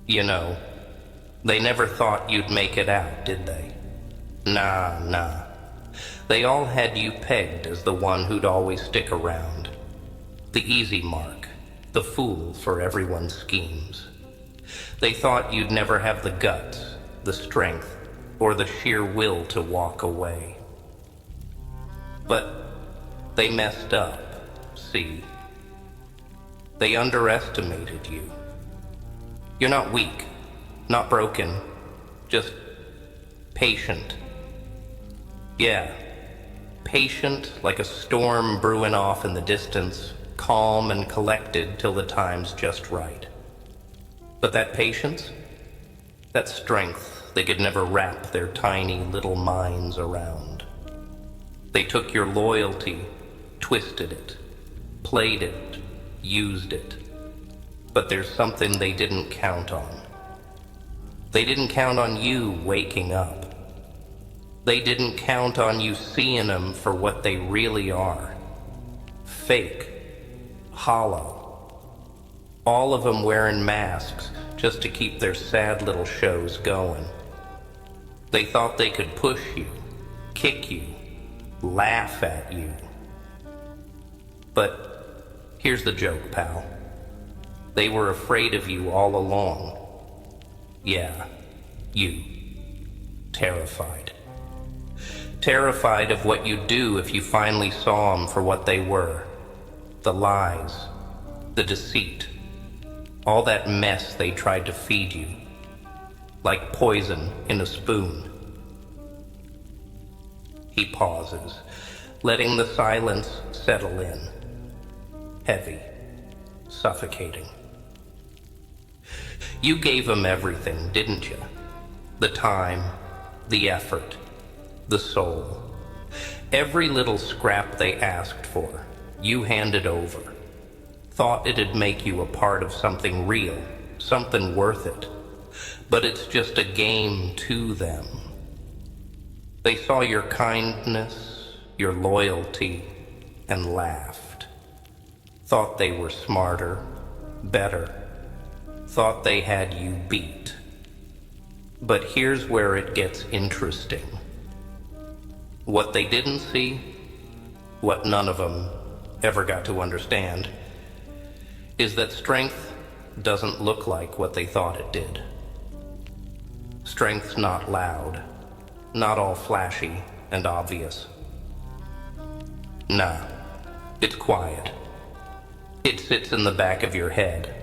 You know, they never thought you'd make it out, did they? Nah. They all had you pegged as the one who'd always stick around. The easy mark, the fool for everyone's schemes. They thought you'd never have the guts, the strength, or the sheer will to walk away. But they messed up, see? They underestimated you. You're not weak, not broken, just patient. Yeah, patient like a storm brewing off in the distance, calm and collected till the time's just right. But that patience, that strength they could never wrap their tiny little minds around. They took your loyalty, twisted it, played it, used it. But there's something they didn't count on. They didn't count on you waking up. They didn't count on you seeing them for what they really are. Fake. Hollow. All of them wearing masks just to keep their sad little shows going. They thought they could push you, kick you, laugh at you. But here's the joke, pal. They were afraid of you all along. Yeah, you. Terrified. Terrified of what you'd do if you finally saw them for what they were. The lies, the deceit, all that mess they tried to feed you. Like poison in a spoon. He pauses, letting the silence settle in. Heavy, suffocating. You gave them everything, didn't you? The time, the effort, the soul. Every little scrap they asked for, you handed over. Thought it'd make you a part of something real, something worth it. But it's just a game to them. They saw your kindness, your loyalty, and laughed. Thought they were smarter, better. Thought they had you beat. But here's where it gets interesting. What they didn't see, what none of them ever got to understand, is that strength doesn't look like what they thought it did. Strength's not loud, not all flashy and obvious. Nah, it's quiet. It sits in the back of your head,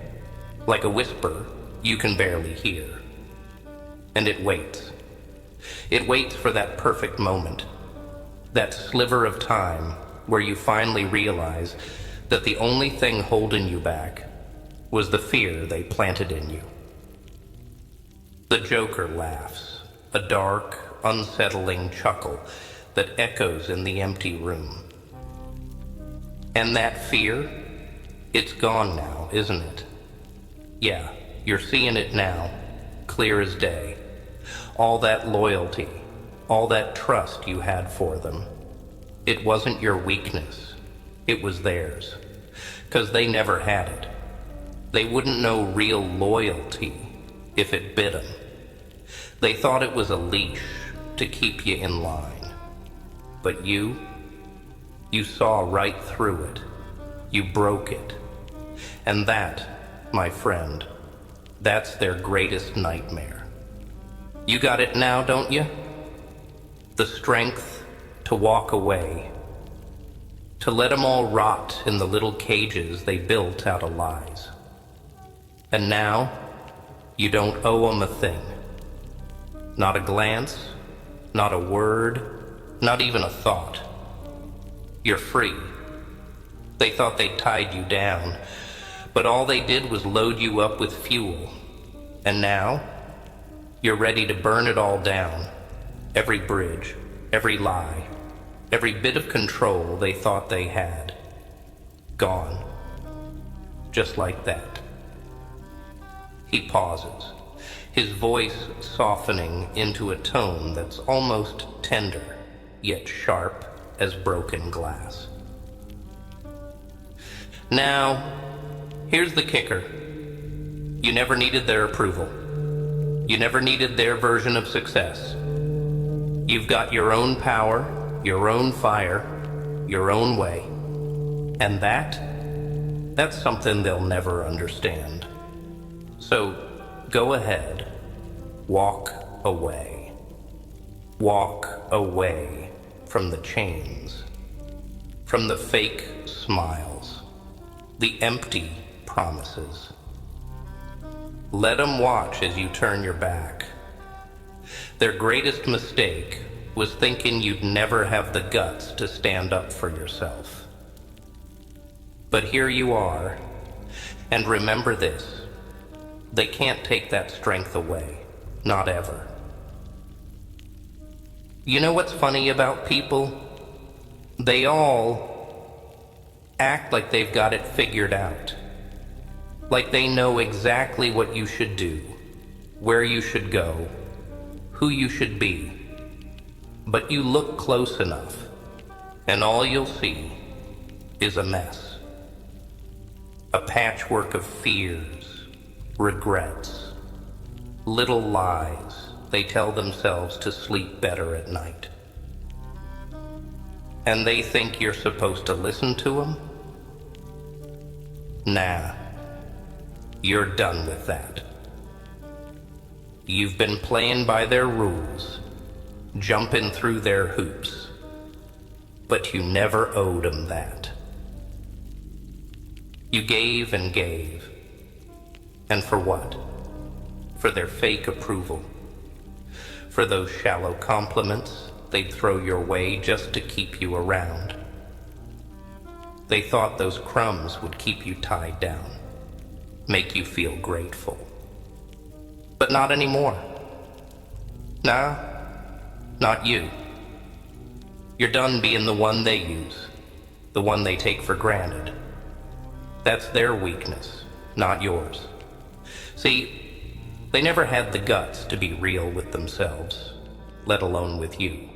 like a whisper you can barely hear. And it waits. It waits for that perfect moment, that sliver of time where you finally realize that the only thing holding you back was the fear they planted in you. The Joker laughs, a dark, unsettling chuckle that echoes in the empty room. And that fear, it's gone now, isn't it? Yeah, you're seeing it now, clear as day. All that loyalty, all that trust you had for them. It wasn't your weakness, it was theirs. 'Cause they never had it. They wouldn't know real loyalty if it bit them. They thought it was a leash to keep you in line. But you saw right through it. You broke it. And that, my friend, that's their greatest nightmare. You got it now, don't you? The strength to walk away, to let them all rot in the little cages they built out of lies. And now, you don't owe them a thing. Not a glance, not a word, not even a thought. You're free. They thought they tied you down, but all they did was load you up with fuel. And now, you're ready to burn it all down. Every bridge, every lie, every bit of control they thought they had. Gone. Just like that. He pauses, his voice softening into a tone that's almost tender, yet sharp as broken glass. Now, Here's the kicker. You never needed their approval. You never needed their version of success. You've got your own power, your own fire, your own way. And that's something they'll never understand. So go ahead, walk away. Walk away from the chains, from the fake smiles, the empty promises. Let them watch as you turn your back. Their greatest mistake was thinking you'd never have the guts to stand up for yourself. But here you are, and remember this, they can't take that strength away, not ever. You know what's funny about people? They all act like they've got it figured out. Like they know exactly what you should do, where you should go, who you should be. But you look close enough, and all you'll see is a mess. A patchwork of fears, regrets, little lies they tell themselves to sleep better at night. And they think you're supposed to listen to them? Nah, you're done with that. You've been playing by their rules, jumping through their hoops, but you never owed them that. You gave and gave. And for what? For their fake approval. For those shallow compliments they'd throw your way just to keep you around. They thought those crumbs would keep you tied down, make you feel grateful. But not anymore. Nah, not you. You're done being the one they use, the one they take for granted. That's their weakness, not yours. See, they never had the guts to be real with themselves, let alone with you.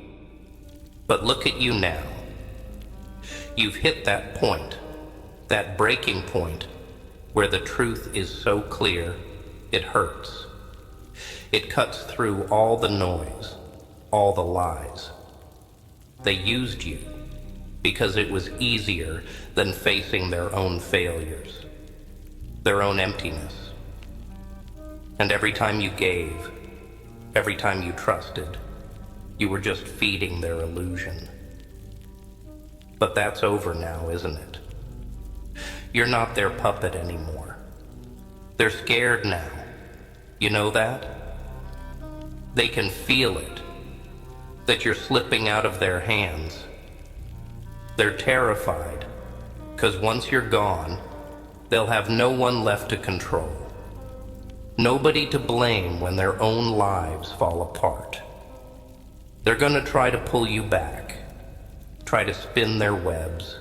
But look at you now. You've hit that point, that breaking point, where the truth is so clear, it hurts. It cuts through all the noise, all the lies. They used you because it was easier than facing their own failures, their own emptiness. And every time you gave, every time you trusted, you were just feeding their illusion. But that's over now, isn't it? You're not their puppet anymore. They're scared now. You know that? They can feel it, that you're slipping out of their hands. They're terrified, because once you're gone, they'll have no one left to control. Nobody to blame when their own lives fall apart. They're gonna try to pull you back, try to spin their webs,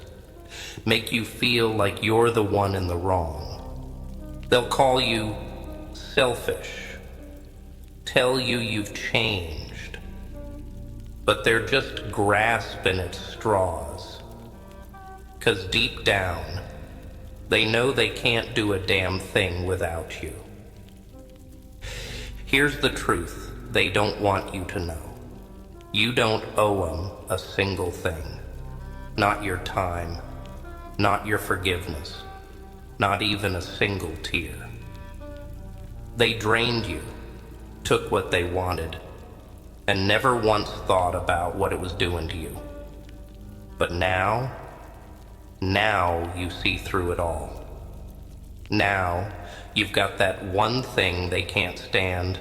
make you feel like you're the one in the wrong. They'll call you selfish, tell you you've changed, but they're just grasping at straws. 'Cause deep down, they know they can't do a damn thing without you. Here's the truth they don't want you to know. You don't owe them a single thing. Not your time, not your forgiveness, not even a single tear. They drained you, took what they wanted, and never once thought about what it was doing to you. But now you see through it all. Now you've got that one thing they can't stand,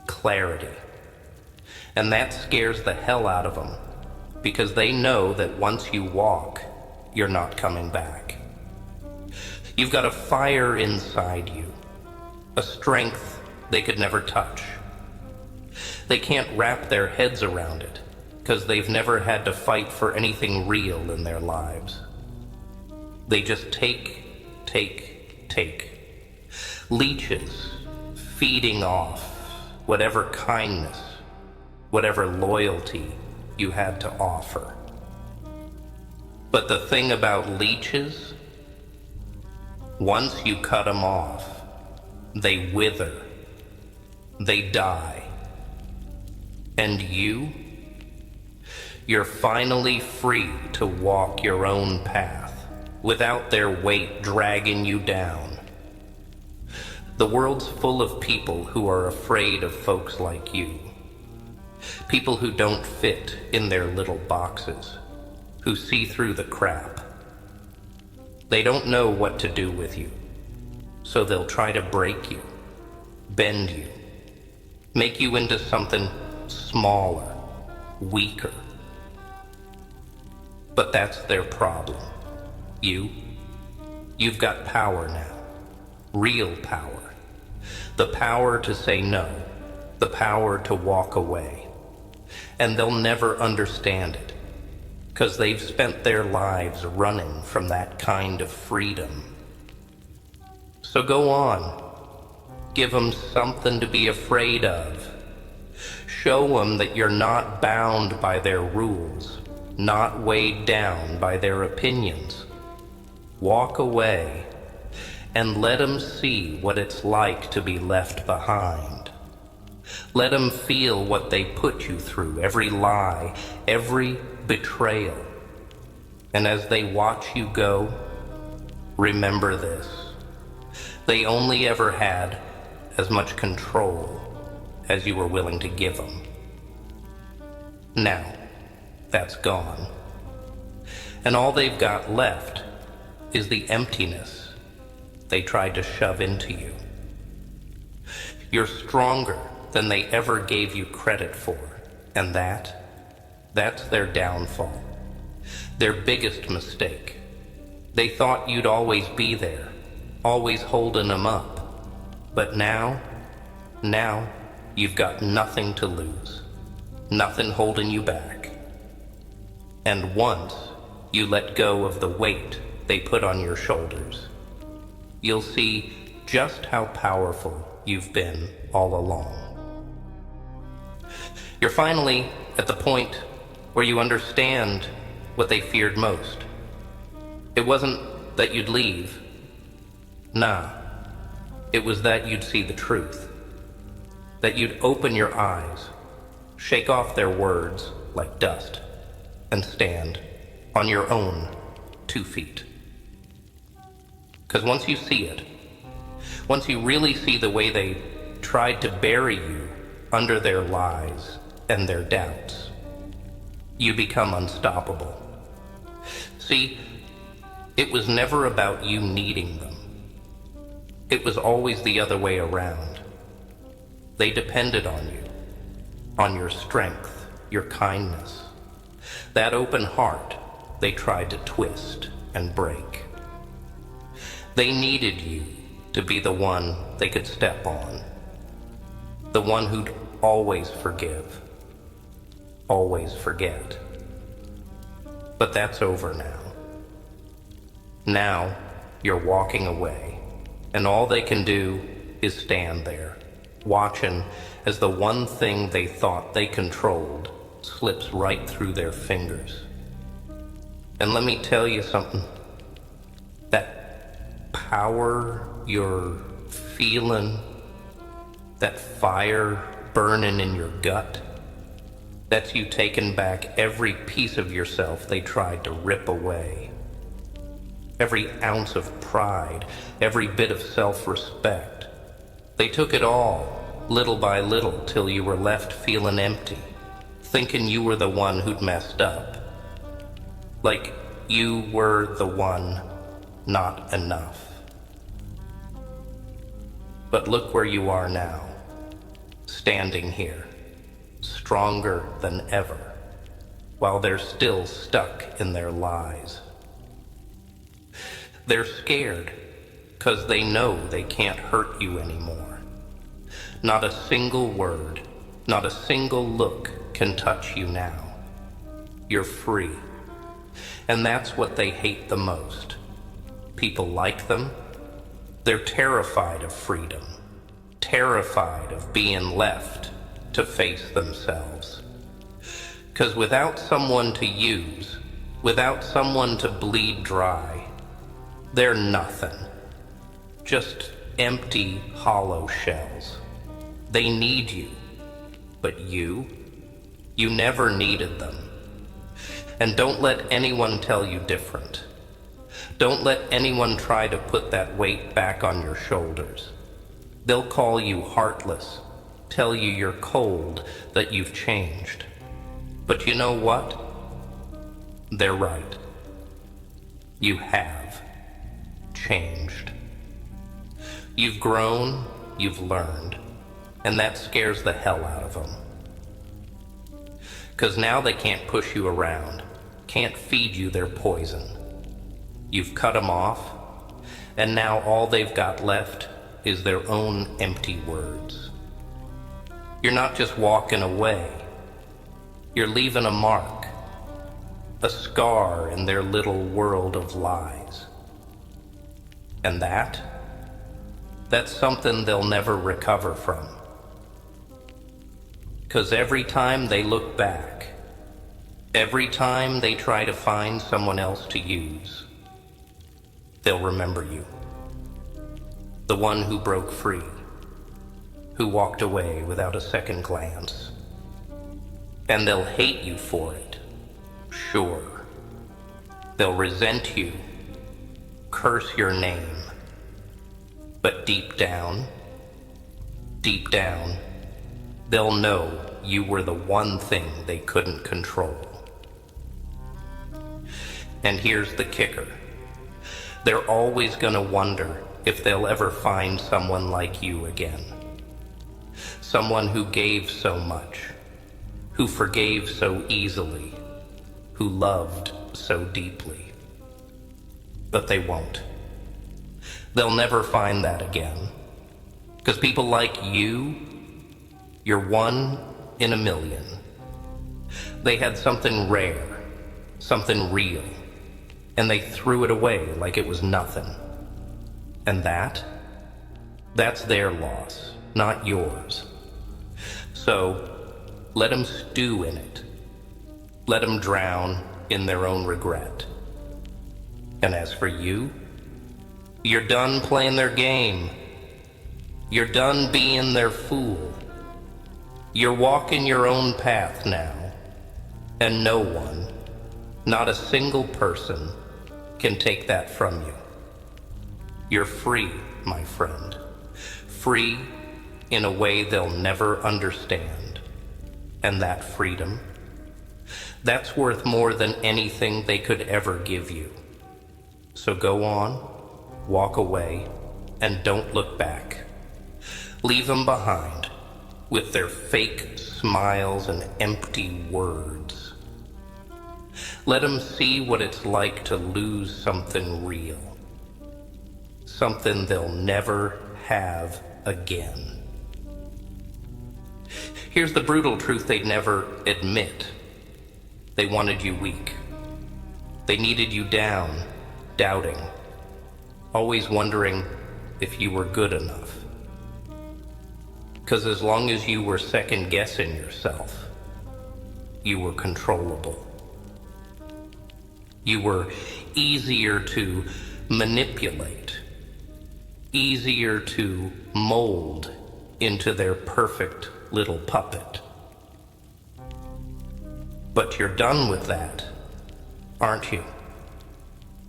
clarity. And that scares the hell out of them, because they know that once you walk, you're not coming back. You've got a fire inside you, a strength they could never touch. They can't wrap their heads around it, because they've never had to fight for anything real in their lives. They just take. Leeches, feeding off whatever kindness, whatever loyalty you had to offer. But the thing about leeches, Once you cut 'em off, they wither, they die. And you're finally free to walk your own path without their weight dragging you down. The world's full of people who are afraid of folks like you. People who don't fit in their little boxes, who see through the crap. They don't know what to do with you, so they'll try to break you, bend you, make you into something smaller, weaker. But that's their problem. You've got power now. Real power. The power to say no. The power to walk away. And they'll never understand it, 'cause they've spent their lives running from that kind of freedom. So go on. Give them something to be afraid of. Show them that you're not bound by their rules, not weighed down by their opinions. Walk away and let them see what it's like to be left behind. Let them feel what they put you through, every lie, every betrayal. And as they watch you go, remember this: they only ever had as much control as you were willing to give them. Now, that's gone. And all they've got left is the emptiness they tried to shove into you. You're stronger than they ever gave you credit for, and that's their downfall, their biggest mistake. They thought you'd always be there, always holding them up. But now you've got nothing to lose, nothing holding you back. And once you let go of the weight they put on your shoulders, you'll see just how powerful you've been all along. You're finally at the point where you understand what they feared most. It wasn't that you'd leave. Nah, it was that you'd see the truth. That you'd open your eyes, shake off their words like dust, and stand on your own 2 feet. 'Cause once you see it, once you really see the way they tried to bury you under their lies and their doubts, you become unstoppable. See, it was never about you needing them. It was always the other way around. They depended on you, on your strength, your kindness. That open heart they tried to twist and break. They needed you to be the one they could step on, the one who'd always forgive, always forget. But that's over now. Now you're walking away, and all they can do is stand there, watching as the one thing they thought they controlled slips right through their fingers. And let me tell you something. That power you're feeling, that fire burning in your gut, that's you taking back every piece of yourself they tried to rip away. Every ounce of pride, every bit of self-respect. They took it all, little by little, till you were left feeling empty, thinking you were the one who'd messed up. Like you were the one not enough. But look where you are now, standing here, stronger than ever, while they're still stuck in their lies. They're scared, 'cause they know they can't hurt you anymore. Not a single word, not a single look can touch you now. You're free. And that's what they hate the most. People like them. They're terrified of freedom, terrified of being left to face themselves. 'Cause without someone to use, without someone to bleed dry, they're nothing. just empty, hollow shells. They need you, but you never needed them. And don't let anyone tell you different. Don't let anyone try to put that weight back on your shoulders. They'll call you heartless, tell you you're cold, that you've changed. But you know what? They're right. You have changed. You've grown, you've learned, and that scares the hell out of them. 'Cause now they can't push you around, can't feed you their poison. You've cut them off, and now all they've got left is their own empty words. You're not just walking away. You're leaving a mark, a scar in their little world of lies. And that's something they'll never recover from. 'Cause every time they look back, every time they try to find someone else to use, they'll remember you. The one who broke free, who walked away without a second glance. And they'll hate you for it, sure. They'll resent you, curse your name. But deep down, they'll know you were the one thing they couldn't control. And here's the kicker. They're always gonna wonder if they'll ever find someone like you again. Someone who gave so much, who forgave so easily, who loved so deeply. But they won't. They'll never find that again. 'Cause people like you, you're one in a million. They had something rare, something real, and they threw it away like it was nothing. And that's their loss, not yours. So let them stew in it. Let them drown in their own regret. And as for you, you're done playing their game. You're done being their fool. You're walking your own path now. And no one, not a single person, can take that from you. You're free, my friend. Free in a way they'll never understand. And that freedom, that's worth more than anything they could ever give you. So go on, walk away, and don't look back. Leave them behind with their fake smiles and empty words. Let them see what it's like to lose something real. Something they'll never have again. Here's the brutal truth they'd never admit. They wanted you weak. They needed you down, doubting, always wondering if you were good enough. 'Cause as long as you were second-guessing yourself, you were controllable. You were easier to manipulate, easier to mold into their perfect little puppet. But you're done with that, aren't you?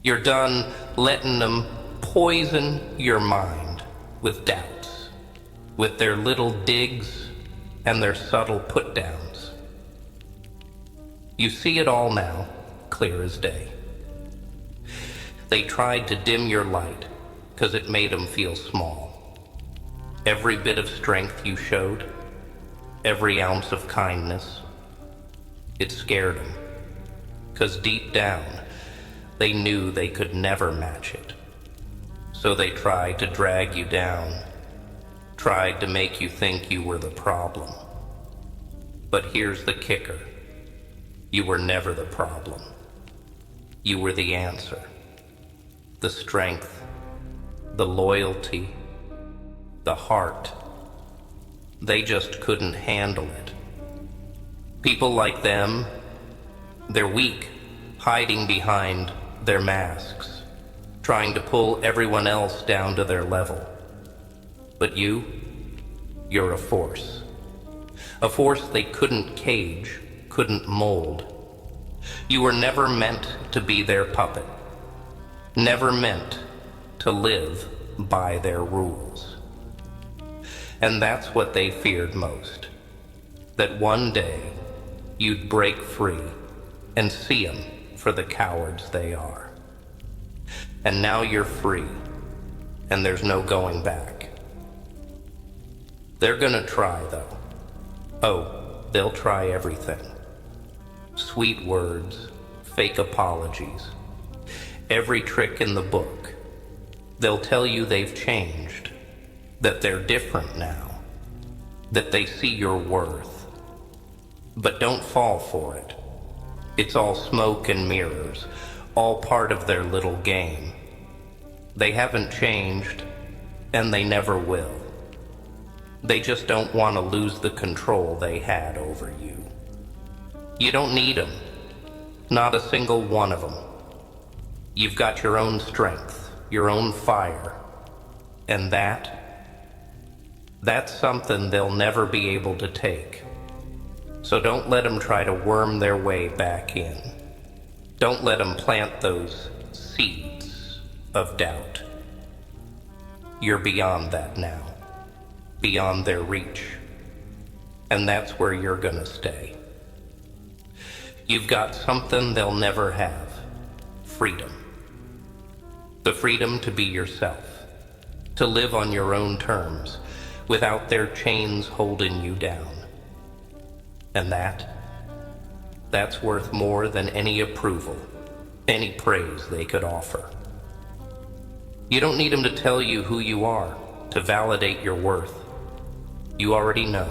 You're done letting them poison your mind with doubts, with their little digs and their subtle put-downs. You see it all now, clear as day. They tried to dim your light because it made them feel small. Every bit of strength you showed, every ounce of kindness, it scared them. Because deep down, they knew they could never match it. So they tried to drag you down, tried to make you think you were the problem. But here's the kicker. You were never the problem. You were the answer. The strength, the loyalty, the heart. They just couldn't handle it. People like them, they're weak, hiding behind their masks, trying to pull everyone else down to their level. But you're a force. A force they couldn't cage, couldn't mold. You were never meant to be their puppet. Never meant to live by their rules. And that's what they feared most. That one day you'd break free and see them for the cowards they are. And now you're free, and there's no going back. They're gonna try, though. Oh, they'll try everything. Sweet words, fake apologies, every trick in the book. They'll tell you they've changed, that they're different now, that they see your worth. But don't fall for it. It's all smoke and mirrors, all part of their little game. They haven't changed, and they never will. They just don't want to lose the control they had over you. You don't need them, not a single one of them. You've got your own strength, your own fire, and that's something they'll never be able to take. So don't let them try to worm their way back in. Don't let them plant those seeds of doubt. You're beyond that now, beyond their reach, and that's where you're gonna stay. You've got something they'll never have, freedom. The freedom to be yourself, to live on your own terms, without their chains holding you down. And that's worth more than any approval, any praise they could offer. You don't need them to tell you who you are, to validate your worth. You already know.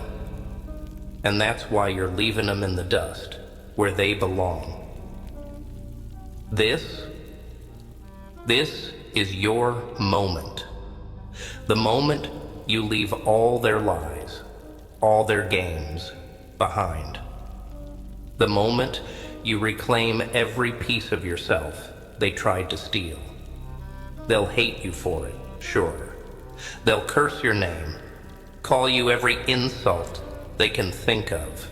And that's why you're leaving them in the dust, where they belong. This is your moment. The moment you leave all their lies, all their games behind. The moment you reclaim every piece of yourself they tried to steal. They'll hate you for it, sure. They'll curse your name, call you every insult they can think of.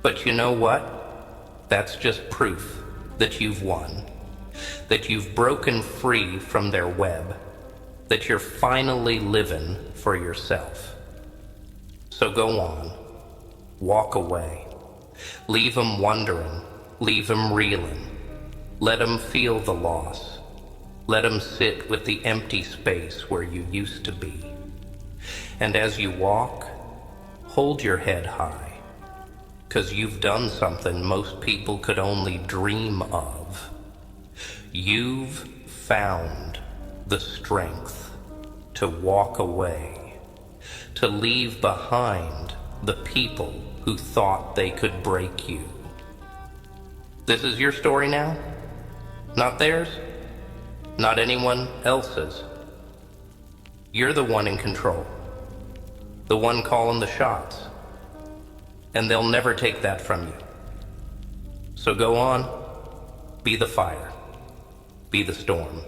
But you know what? That's just proof that you've won, that you've broken free from their web, that you're finally living for yourself. So go on, walk away, leave them wondering, leave them reeling, let them feel the loss, let them sit with the empty space where you used to be. And as you walk, hold your head high, 'cause you've done something most people could only dream of. You've found the strength to walk away, to leave behind the people who thought they could break you. This is your story now, not theirs, not anyone else's. You're the one in control, the one calling the shots, and they'll never take that from you. So go on, be the fire, be the storm,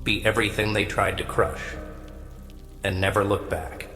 be everything they tried to crush, and never look back.